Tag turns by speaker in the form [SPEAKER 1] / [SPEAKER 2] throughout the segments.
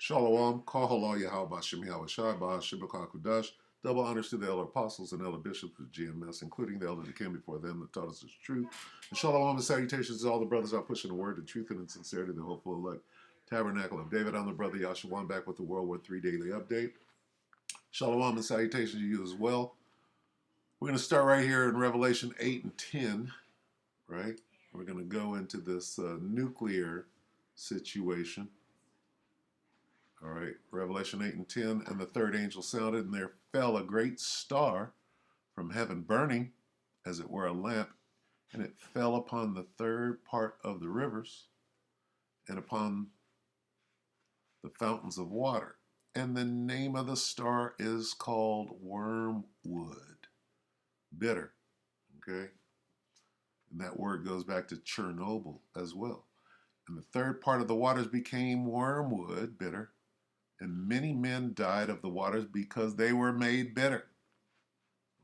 [SPEAKER 1] Shalom, Kal Halal Yahweh Bashem Yahweh Shai Ba'ashem Kudash. Double honors to the elder apostles and elder bishops of GMS, including the elders that came before them that taught us the truth. And shalom and salutations to all the brothers out pushing the word, the truth, and in sincerity, the hopeful elect. Tabernacle of David, I'm the brother Yahshua, back with the WW3 Daily Update. Shalom and salutations to you as well. We're going to start right here in Revelation 8 and 10, right? We're going to go into this nuclear situation. All right, Revelation 8 and 10, and the third angel sounded, and there fell a great star from heaven, burning as it were a lamp, and it fell upon the third part of the rivers and upon the fountains of water. And the name of the star is called wormwood, bitter, okay? And that word goes back to Chernobyl as well. And the third part of the waters became wormwood, bitter, and many men died of the waters because they were made bitter.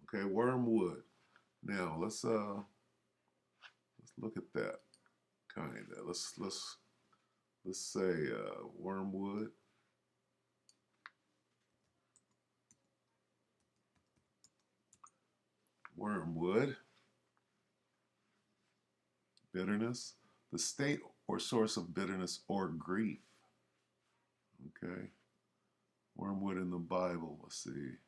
[SPEAKER 1] Okay, wormwood. Now let's look at that kind of. Let's say wormwood. Wormwood. Bitterness. The state or source of bitterness or grief. Okay. Wormwood in the Bible. Let's see.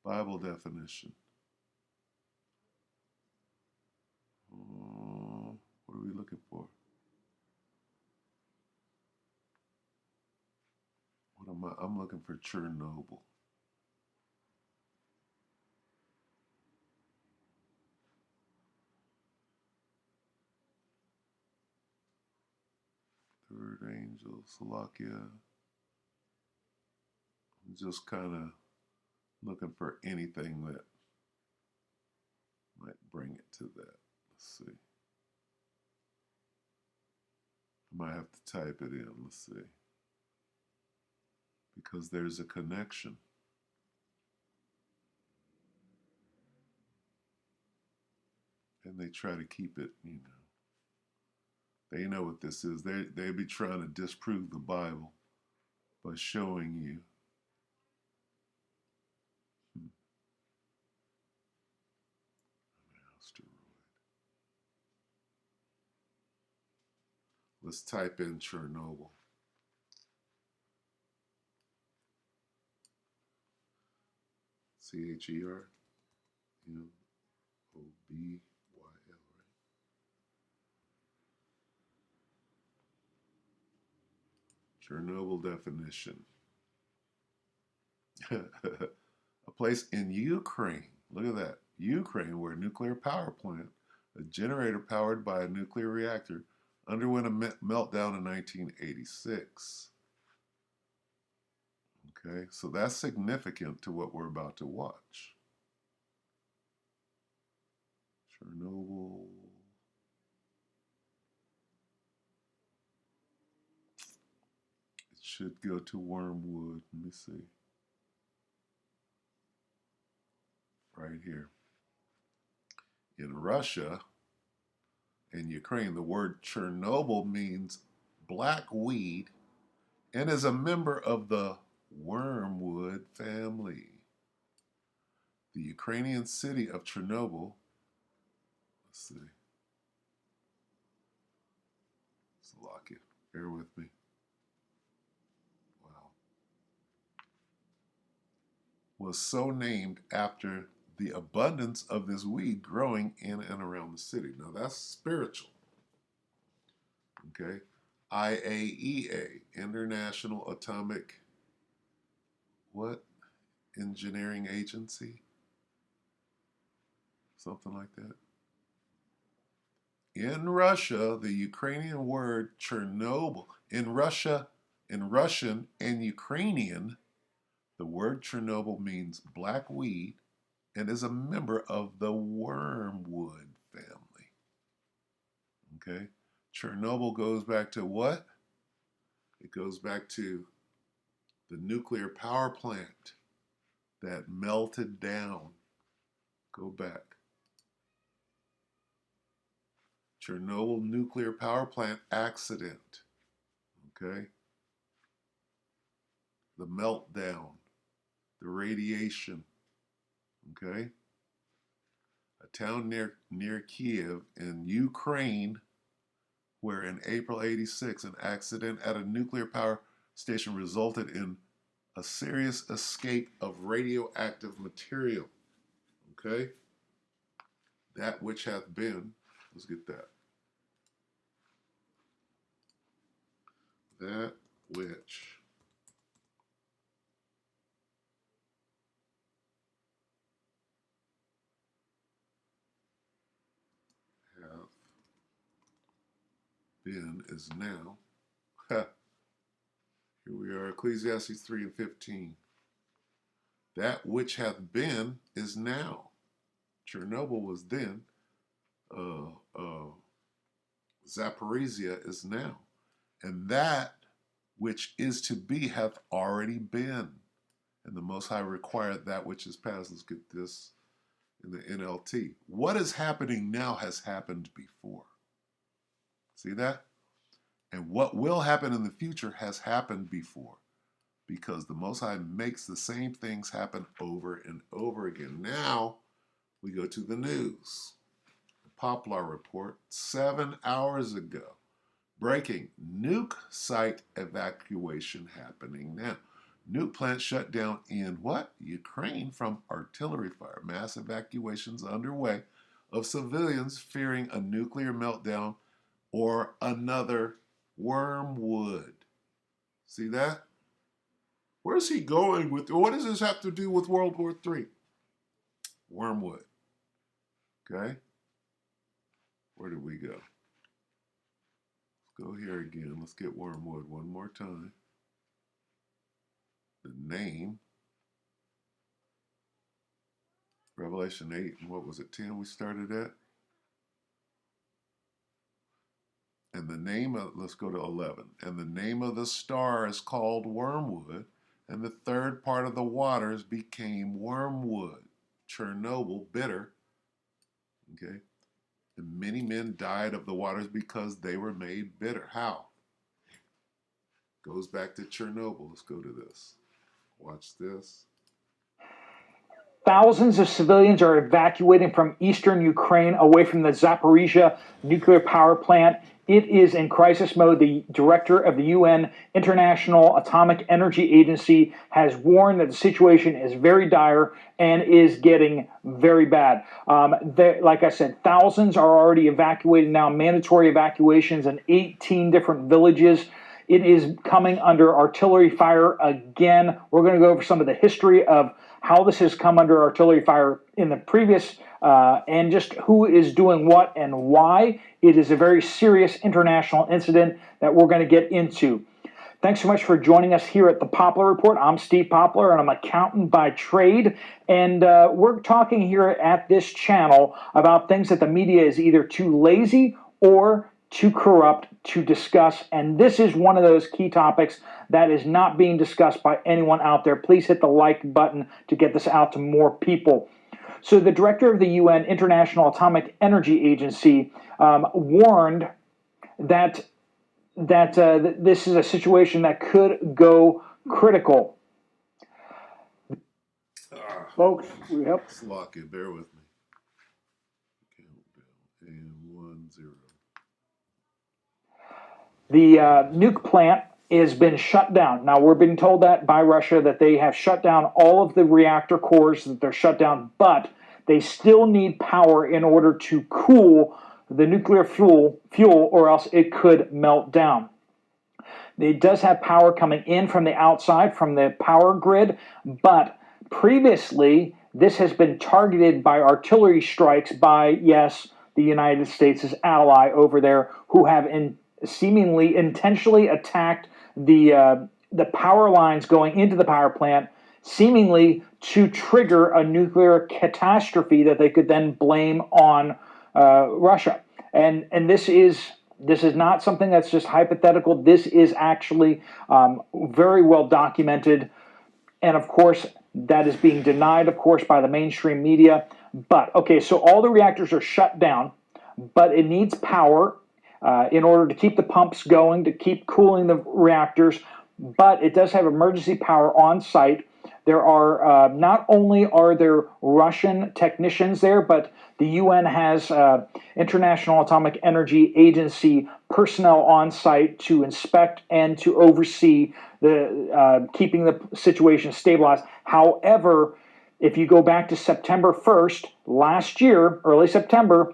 [SPEAKER 1] Bible definition. What are we looking for? What am I? I'm looking for Chernobyl. Third angel, Salakia. I'm just kind of looking for anything that might bring it to that. Let's see. I might have to type it in. Let's see. Because there's a connection. And they try to keep it, you know. They know what this is. They be trying to disprove the Bible by showing you. Asteroid. Let's type in Chernobyl. CHERNOBYL, right? Chernobyl definition. A place in Ukraine, look at that, Ukraine, where a nuclear power plant, a generator powered by a nuclear reactor, underwent a meltdown in 1986. Okay, so that's significant to what we're about to watch. Chernobyl. It should go to wormwood. Let me see. Right here. In Russia and Ukraine, the word Chernobyl means black weed and is a member of the wormwood family. The Ukrainian city of Chernobyl, let's see, Slovakia, bear with me. Wow. Was so named after the abundance of this weed growing in and around the city. Now that's spiritual. Okay. IAEA, International Atomic, what? Engineering Agency? Something like that. In Russia, the Ukrainian word Chernobyl, in Russian and Ukrainian, the word Chernobyl means black weed and is a member of the wormwood family. Okay? Chernobyl goes back to what? It goes back to the nuclear power plant that melted down. Go back. Chernobyl nuclear power plant accident. Okay? The meltdown, the radiation. Okay? A town near Kiev in Ukraine, where in April '86 an accident at a nuclear power station resulted in a serious escape of radioactive material. Okay? That which hath been, let's get that. That which hath been is now. Here we are, Ecclesiastes 3 and 15. That which hath been is now. Chernobyl was then. Zaporizhia is now. And that which is to be hath already been. And the Most High required that which is past. Let's get this in the NLT. What is happening now has happened before. See that? And what will happen in the future has happened before, because the Most High makes the same things happen over and over again. Now we go to the news. The Poplar report 7 hours ago. Breaking: nuke site evacuation happening now. Nuke plant shut down in what? Ukraine from artillery fire. Mass evacuations underway of civilians fearing a nuclear meltdown or another Wormwood. See that? Where's he going with? What does this have to do with World War III? Wormwood. Okay. Where did we go? Let's go here again. Let's get Wormwood one more time. The name. Revelation 8, and what was it, 10 we started at? And the name of, let's go to 11. And the name of the star is called Wormwood, and the third part of the waters became wormwood. Chernobyl, bitter. Okay. And many men died of the waters because they were made bitter. How? Goes back to Chernobyl. Let's go to this. Watch this.
[SPEAKER 2] Thousands of civilians are evacuating from eastern Ukraine away from the Zaporizhia nuclear power plant. It is in crisis mode. The director of the UN International Atomic Energy Agency has warned that the situation is very dire and is getting very bad. Like I said, thousands are already evacuated now, mandatory evacuations in 18 different villages. It is coming under artillery fire again. We're going to go over some of the history of how this has come under artillery fire in the previous, and just who is doing what and why. It is a very serious international incident that we're going to get into. Thanks so much for joining us here at the Poplar Report. I'm Steve Poplar, and I'm an accountant by trade. And we're talking here at this channel about things that the media is either too lazy or too corrupt to discuss. And this is one of those key topics that is not being discussed by anyone out there. Please hit the like button to get this out to more people. So the director of the UN International Atomic Energy Agency warned that this is a situation that could go critical. Folks, we help.
[SPEAKER 1] Slocky, bear with me. Countdown, and 1-0.
[SPEAKER 2] The nuke plant has been shut down. Now, we're being told that by Russia that they have shut down all of the reactor cores, that they're shut down, but they still need power in order to cool the nuclear fuel, or else it could melt down. It does have power coming in from the outside, from the power grid, but previously this has been targeted by artillery strikes by, yes, the United States' ally over there, who have seemingly intentionally attacked the power lines going into the power plant, seemingly to trigger a nuclear catastrophe that they could then blame on Russia. And this is not something that's just hypothetical. This is actually very well documented. And of course, that is being denied, of course, by the mainstream media. But, okay, so all the reactors are shut down. but it needs power in order to keep the pumps going, to keep cooling the reactors. But it does have emergency power on site. There are not only are there Russian technicians there, but the UN has International Atomic Energy Agency personnel on site to inspect and to oversee the keeping the situation stabilized. However, if you go back to September 1st last year, early September,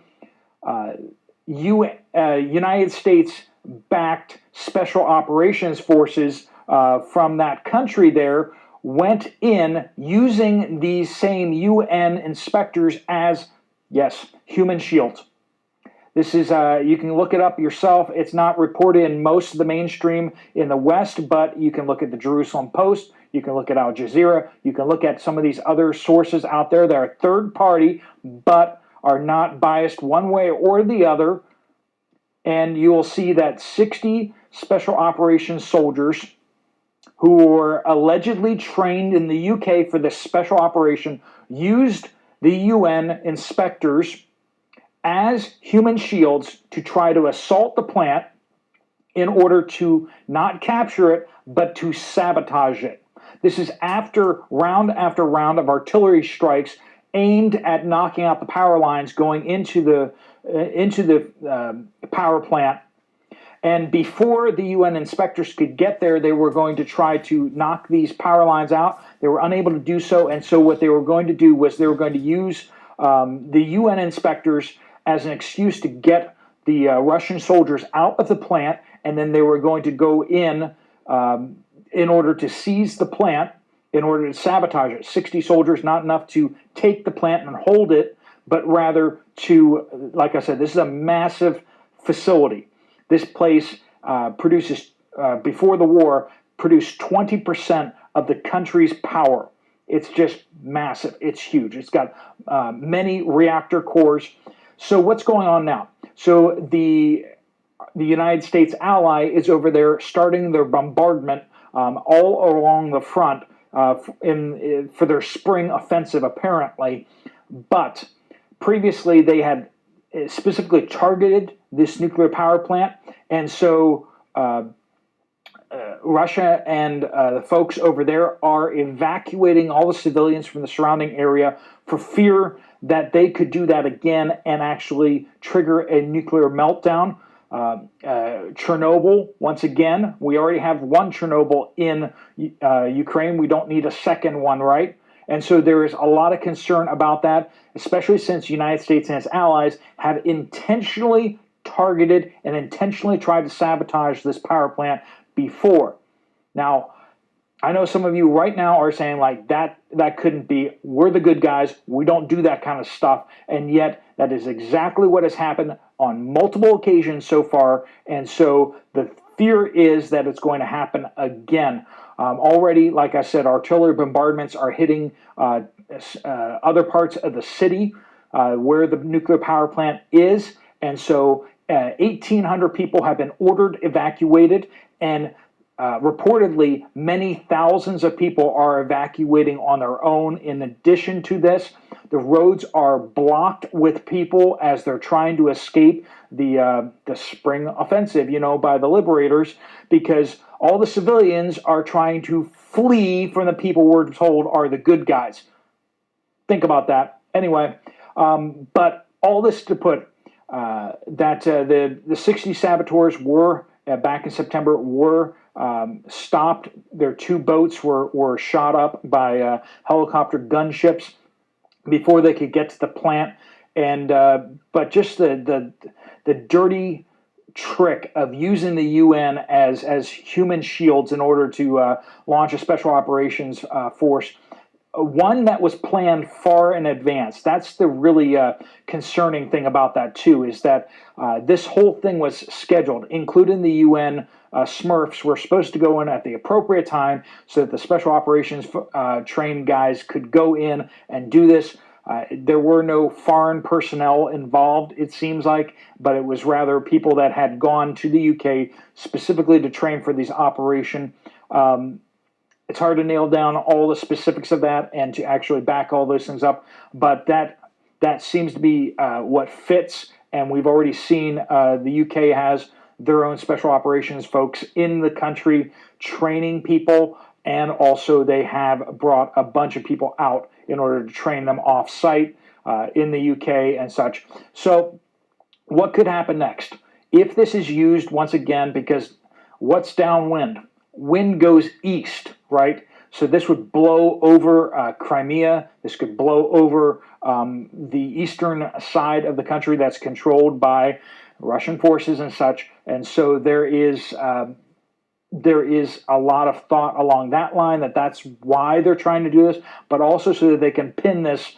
[SPEAKER 2] United States backed special operations forces from that country there went in using these same UN inspectors as, yes, human shields. This is, you can look it up yourself. It's not reported in most of the mainstream in the West, but you can look at the Jerusalem Post. You can look at Al Jazeera. You can look at some of these other sources out there that are third party, but are not biased one way or the other. And you will see that 60 special operations soldiers who were allegedly trained in the UK for this special operation used the UN inspectors as human shields to try to assault the plant in order to not capture it, but to sabotage it. This is after round of artillery strikes aimed at knocking out the power lines going into the power plant. And before the UN inspectors could get there, they were going to try to knock these power lines out. They were unable to do so, and so what they were going to do was they were going to use the UN inspectors as an excuse to get the Russian soldiers out of the plant, and then they were going to go in order to seize the plant, in order to sabotage it. 60 soldiers, not enough to take the plant and hold it, but rather to, like I said, this is a massive facility. This place produces, before the war, produced 20% of the country's power. It's just massive. It's huge. It's got many reactor cores. So what's going on now? So the United States ally is over there starting their bombardment all along the front for their spring offensive, apparently. But previously they had specifically targeted this nuclear power plant, and so Russia and the folks over there are evacuating all the civilians from the surrounding area for fear that they could do that again and actually trigger a nuclear meltdown. Chernobyl, once again, we already have one Chernobyl in Ukraine. We don't need a second one, right? And so there is a lot of concern about that, especially since the United States and its allies have intentionally targeted and intentionally tried to sabotage this power plant before. Now, I know some of you right now are saying like that couldn't be. We're the good guys. We don't do that kind of stuff. And yet that is exactly what has happened on multiple occasions so far. And so the fear is that it's going to happen again. Already, like I said, artillery bombardments are hitting other parts of the city where the nuclear power plant is. And so 1,800 people have been ordered evacuated, and reportedly many thousands of people are evacuating on their own. In addition to this, the roads are blocked with people as they're trying to escape the spring offensive, by the liberators, because all the civilians are trying to flee from the people we're told are the good guys. Think about that. Anyway, but all this to put that the 60 saboteurs were, back in September, were stopped. Their two boats were shot up by helicopter gunships before they could get to the plant. And but just the dirty trick of using the UN as human shields in order to launch a special operations force, one that was planned far in advance. That's the really concerning thing about that too, is that this whole thing was scheduled, including the UN Smurfs were supposed to go in at the appropriate time so that the special operations trained guys could go in and do this. There were no foreign personnel involved, it seems like, but it was rather people that had gone to the UK specifically to train for these operations. It's hard to nail down all the specifics of that and to actually back all those things up, but that seems to be what fits And we've already seen the UK has their own special operations folks in the country training people, and also they have brought a bunch of people out in order to train them off site in the UK and such. So, what could happen next? If this is used once again, because what's downwind? Wind goes east, right? So this would blow over Crimea. This could blow over the eastern side of the country that's controlled by Russian forces and such. And so there is a lot of thought along that line that that's why they're trying to do this, but also so that they can pin this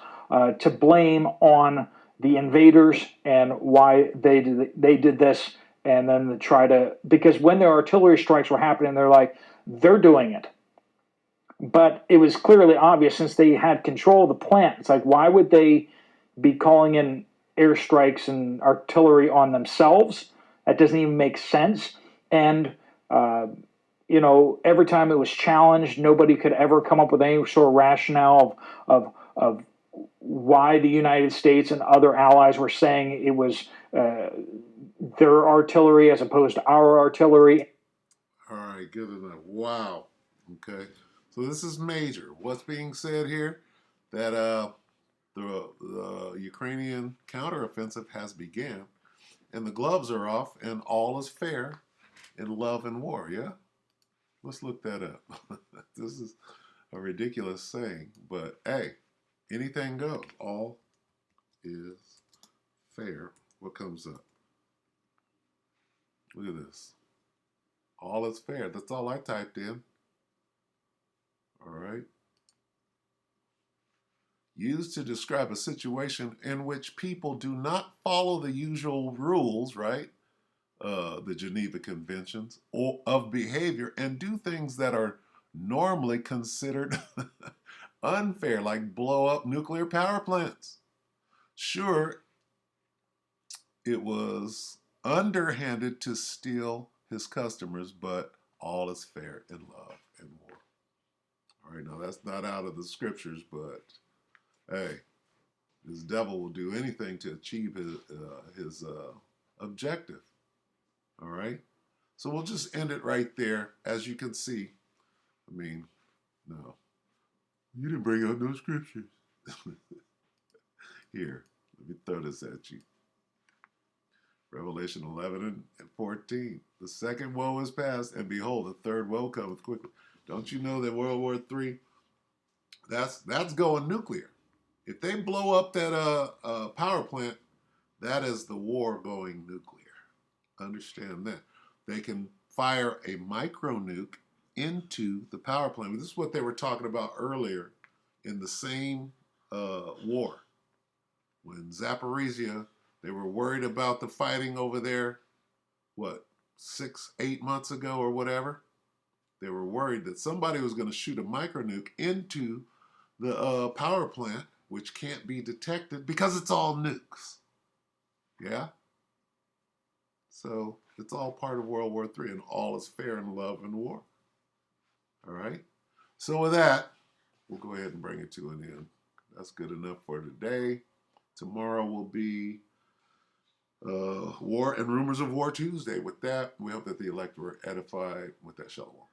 [SPEAKER 2] to blame on the invaders and why they did this, and then try to, because when their artillery strikes were happening, they're doing it, but it was clearly obvious since they had control of the plant. It's like, why would they be calling in airstrikes and artillery on themselves? That doesn't even make sense. And every time it was challenged, nobody could ever come up with any sort of rationale of why the United States and other allies were saying it was their artillery as opposed to our artillery.
[SPEAKER 1] All right, good enough. Wow. Okay. So this is major. What's being said here? That the Ukrainian counteroffensive has begun, and the gloves are off, and all is fair in love and war. Yeah. Let's look that up. This is a ridiculous saying, but hey, anything goes. All is fair. What comes up? Look at this. All is fair. That's all I typed in. All right. Used to describe a situation in which people do not follow the usual rules, right? The Geneva Conventions or of behavior, and do things that are normally considered unfair, like blow up nuclear power plants. Sure, it was underhanded to steal his customers, but all is fair in love and war. All right, now that's not out of the scriptures, but hey, this devil will do anything to achieve his objective. All right, so we'll just end it right there. As you can see, I mean, no, you didn't bring out no scriptures. Here, let me throw this at you. Revelation 11 and 14. The second woe is past, and behold, the third woe cometh quickly. Don't you know that World War III, that's going nuclear. If they blow up that power plant, that is the war going nuclear. Understand that. They can fire a micro nuke into the power plant. This is what they were talking about earlier in the same war. When Zaporizhia, they were worried about the fighting over there, what, 6, 8 months ago or whatever. They were worried that somebody was going to shoot a micro nuke into the power plant, which can't be detected because it's all nukes. Yeah? So it's all part of World War III, and all is fair in love and war. All right? So with that, we'll go ahead and bring it to an end. That's good enough for today. Tomorrow will be War and Rumors of War Tuesday. With that, we hope that the elect were edified. With that, shalom.